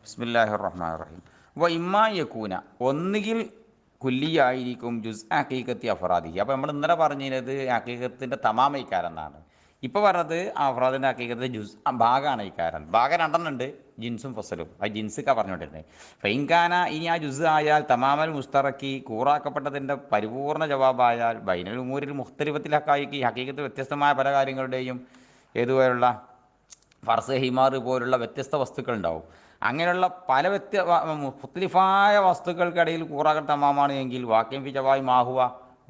ബിസ്മില്ലാഹിർ റഹ്മാനിർ റഹീം. വ ഇമ്മാ യകൂന, ഒന്നുകിൽ കുല്ലിയായിരിക്കും ജുസ് ഹഖീഖത്തി അഫ്റാദി. അപ്പോൾ നമ്മൾ ഇന്നലെ പറഞ്ഞത് ഹഖീഖത്തിൻ്റെ തമാമൈക്കാരെന്നാണ്. ഇപ്പോൾ പറഞ്ഞത് അഫ്റാദിൻ്റെ ഹഖീഖത്തിൻ്റെ ജുസ് ഭാഗമാണ് ഇക്കാരൻ. ഭാഗം രണ്ടെണ്ണം ഉണ്ട്, ജിൻസും ഫസലും. ആ ജിൻസൊക്കെ പറഞ്ഞുകൊണ്ടിരുന്നത് ഫൈൻഖാന. ഇനി ആ ജുസ് ആയാൽ തമാമൽ മുസ്തറക്കി, കൂറാക്കപ്പെട്ടതിൻ്റെ പരിപൂർണ്ണ ജവാബായാൽ ബൈനൽ ഉമൂരിൽ മുഖ്തലിഫത്തിൽ ഹക്കായിക്ക്, ഹഖീഖത്ത് വ്യത്യസ്തമായ പല കാര്യങ്ങളുടെയും ഏതുപോലുള്ള ഫർസ് ഹിമാർ പോലുള്ള വ്യത്യസ്ത വസ്തുക്കൾ ഉണ്ടാവും. അങ്ങനെയുള്ള പല മുഖ്തലിഫായ വസ്തുക്കൾക്കിടയിൽ കൂറാകൾ തമാമാണ് എങ്കിൽ വാക്യം ഫി ജവാബി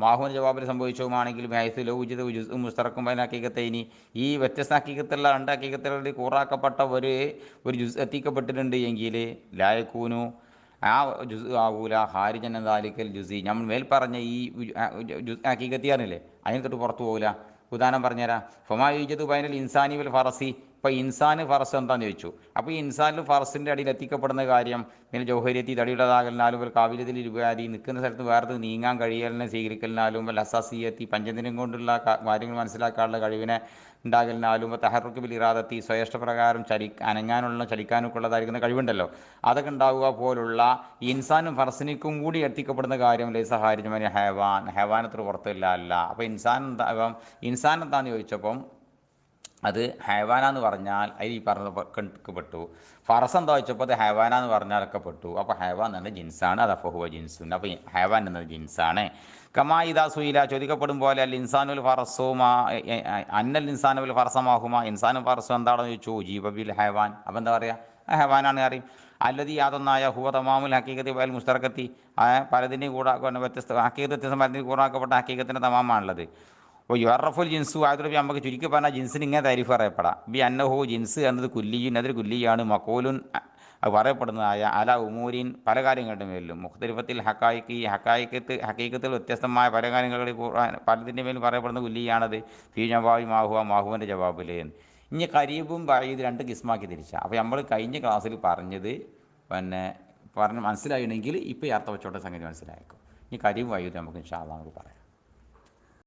മാഹുവിൻ്റെ ജവാബിൽ സംഭവിച്ചതുമാണെങ്കിൽ മേഹസിലോ ഉജിത് ജുസ് മുസ്തറക്കും അതിന് ഹക്കീകത്തൈനി, ഈ വ്യത്യസ്ത ഹക്കീകത്തുള്ള രണ്ട് ഹക്കീകത്തുകളിൽ കൂറാക്കപ്പെട്ട ഒരു ജുസ് എത്തിക്കപ്പെട്ടിട്ടുണ്ട് എങ്കിൽ ലായക്കൂനു, ആ ജുസ് ആകൂല ഹാരിജൻ ദാലിക്കൽ ജുസി, നമ്മൾ മേൽ പറഞ്ഞ ഈ ജുസ് ഹക്കീകത്തിയാണില്ലേ അതിന് തൊട്ട് പുറത്തു പോകില്ല. ഉദാഹരണം പറഞ്ഞുതരാം. ഫൊമാ യുജതു ബൈനൽ ഇൻസാനി വൽ ഫറസി. ഇപ്പോൾ ഇൻസാന് ഫറസ് എന്താണെന്ന് ചോദിച്ചു. അപ്പോൾ ഈ ഇൻസാനിൽ ഫറസിൻ്റെ അടിയിൽ എത്തിക്കപ്പെടുന്ന കാര്യം പിന്നെ ജൗഹരിയത്തി തടിയുള്ളതാകലിനാലും ഒരു കാവിലത്തിൽ ഇരുപതി നിൽക്കുന്ന സ്ഥലത്ത് വേറെ നീങ്ങാൻ കഴിയലിനെ സ്വീകരിക്കലിനാലും വല്ല അസാസിയത്തി പഞ്ചദിനം കൊണ്ടുള്ള കാര്യങ്ങൾ മനസ്സിലാക്കാനുള്ള കഴിവിനെ ഉണ്ടാകലിനാലും തഹറുക്ക് ബിൽ ഇറാദത്തി സ്വയഷ്ടപ്രകാരം അനങ്ങാനുള്ള ചലിക്കാനൊക്കെ ഉള്ളതായിരിക്കുന്ന കഴിവുണ്ടല്ലോ, അതൊക്കെ ഉണ്ടാവുക പോലുള്ള ഇൻസാനും ഫറസിനിക്കും കൂടി എത്തിക്കപ്പെടുന്ന കാര്യം ലൈസ ഹാരിജുമനി ഹൈവാനത്തിന് പുറത്തില്ല അല്ല. അപ്പോൾ ഇൻസാൻ എന്താണെന്ന് ചോദിച്ചപ്പം അത് ഹൈവാനാന്ന് പറഞ്ഞാൽ അതിൽ ഈ പറഞ്ഞതൊക്കെ പെട്ടു. ഫറസ് എന്താ വെച്ചപ്പോൾ അത് ഹൈവാനാന്ന് പറഞ്ഞാലൊക്കെ പെട്ടു. അപ്പോൾ ഹൈവാൻ എന്ന ജിൻസാണ്, അത് അഫഹുവ ജിൻസുൻ. അപ്പോൾ ഹൈവാൻ എന്നത് ജിൻസാണ്. കമാ ഇദാ സുയില, ചോദിക്കപ്പെടും പോലെ അൽ ഇൻസാനുൽ ഫറസുമാ അന്നൽ ഇൻസാനുൽ ഫറസമാഹുമാ, ഇൻസാനും ഫറസും എന്താണെന്ന് ചോദിച്ചു. ജീബബിൽ ഹൈവാൻ. അപ്പോൾ എന്താ പറയുക, ഹൈവാനാണ് അറിയും. അല്ലതി യാതൊന്നായ ഹുവ തമാമുൽ ഹക്കീകത്തി വയൽ മുസ്തറക്കത്തി, പലതിൻ്റെയും വ്യത്യസ്ത ഹക്കീകത്ത് വ്യത്യസ്തമായതിന് കൂടാക്കപ്പെട്ട ഹക്കീകത്തിൻ്റെ തമാമാണുള്ളത്. അപ്പോൾ യുറഫുൽ ജിൻസു ആയതുകൊണ്ട് നമുക്ക് ചുരുക്കി പറഞ്ഞാൽ ജിൻസിന് ഇങ്ങനെ താരിഫ് പറയപ്പെടാം. ബി അന്നഹു, ജിൻസ് എന്നത് കുല്ലിയുൻ, അതൊരു കുല്ലിയാണ്. മക്കോലുൻ പറയപ്പെടുന്നതായ അല ഉമൂരിൻ, പല കാര്യങ്ങളുടെ മേലും മുഖ്തലിഫത്തിൽ ഹക്കായിക്ക്, ഹക്കീക്കത്തിൽ വ്യത്യസ്തമായ പല കാര്യങ്ങളിൽ പലതിൻ്റെ മേലും പറയപ്പെടുന്ന കുല്ലിയാണത്. ഫീ ജവാബി മാഹുവിൻ്റെ ജവാബിൽ. ഇനി കരീബും ബഈദ് രണ്ട് കിസ്മാക്കി തിരിച്ച. അപ്പോൾ നമ്മൾ കഴിഞ്ഞ ക്ലാസ്സിൽ പറഞ്ഞത് പറഞ്ഞ് മനസ്സിലായിട്ടുണ്ടെങ്കിൽ ഇപ്പോൾ ഈ അർത്ഥ വെച്ചോട്ടെ സംഗതി മനസ്സിലായേക്കും. ഇനി കരീബും ബഈദ് നമുക്ക് ഇൻഷാ അല്ലാഹ് പറയാം.